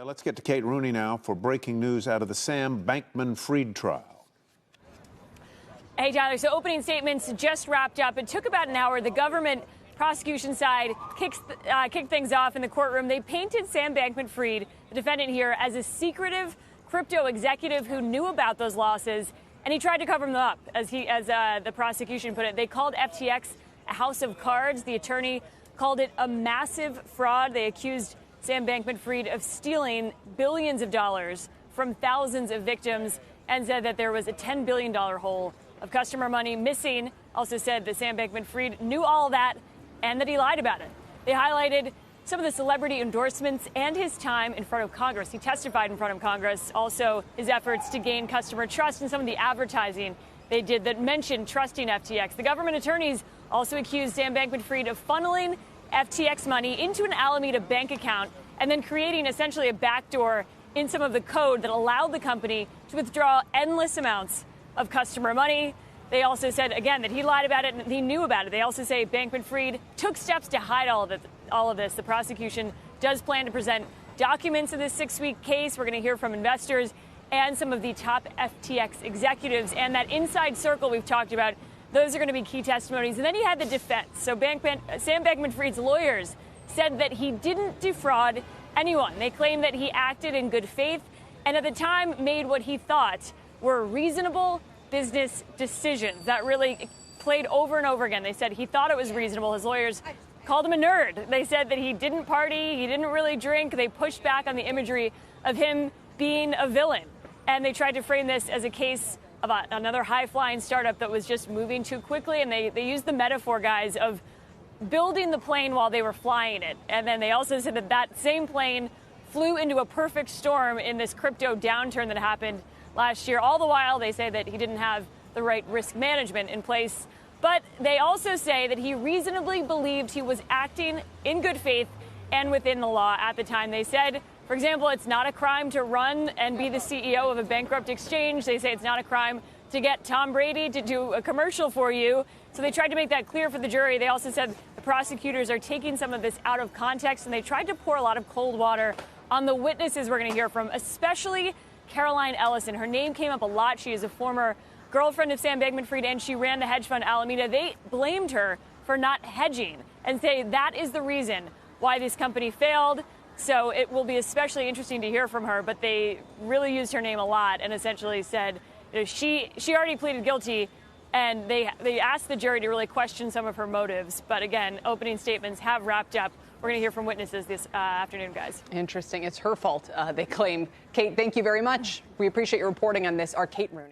Let's get to Kate Rooney now for breaking news out of the Sam Bankman-Fried trial. Hey, Tyler, so opening statements just wrapped up. It took about an hour. The government prosecution side kicked things off in the courtroom. They painted Sam Bankman-Fried, the defendant here, as a secretive crypto executive who knew about those losses, and he tried to cover them up, as the prosecution put it. They called FTX a house of cards. The attorney called it a massive fraud. They accused Sam Bankman-Fried of stealing billions of dollars from thousands of victims and said that there was a $10 billion hole of customer money missing. Also said that Sam Bankman-Fried knew all of that and that he lied about it. They highlighted some of the celebrity endorsements and his time in front of Congress. He testified in front of Congress. Also, his efforts to gain customer trust and some of the advertising they did that mentioned trusting FTX. The government attorneys also accused Sam Bankman-Fried of funneling FTX money into an Alameda bank account and then creating essentially a backdoor in some of the code that allowed the company to withdraw endless amounts of customer money. They also said, again, that he lied about it and he knew about it. They also say Bankman-Fried took steps to hide all of this. The prosecution does plan to present documents in this 6-week case. We're going to hear from investors and some of the top FTX executives. And that inside circle we've talked about, those are going to be key testimonies. And then he had the defense. So Sam Bankman-Fried's lawyers said that he didn't defraud anyone. They claim that he acted in good faith and at the time made what he thought were reasonable business decisions. That really played over and over again. They said he thought it was reasonable. His lawyers called him a nerd. They said that he didn't party, he didn't really drink. They pushed back on the imagery of him being a villain. And they tried to frame this as a case of another high-flying startup that was just moving too quickly. And they used the metaphor, guys, of building the plane while they were flying it. And then they also said that that same plane flew into a perfect storm in this crypto downturn that happened last year. All the while, they say that he didn't have the right risk management in place. But they also say that he reasonably believed he was acting in good faith and within the law at the time. They said, for example, it's not a crime to run and be the CEO of a bankrupt exchange. They say it's not a crime to get Tom Brady to do a commercial for you. So they tried to make that clear for the jury. They also said the prosecutors are taking some of this out of context, and they tried to pour a lot of cold water on the witnesses we're going to hear from, especially Caroline Ellison. Her name came up a lot. She is a former girlfriend of Sam Bankman-Fried, and she ran the hedge fund Alameda. They blamed her for not hedging and say that is the reason why this company failed. So it will be especially interesting to hear from her. But they really used her name a lot and essentially said, you know, she already pleaded guilty, and they asked the jury to really question some of her motives. But again, opening statements have wrapped up. We're going to hear from witnesses this afternoon, guys. Interesting. It's her fault, they claim. Kate, thank you very much. We appreciate your reporting on this. Our Kate Rooney.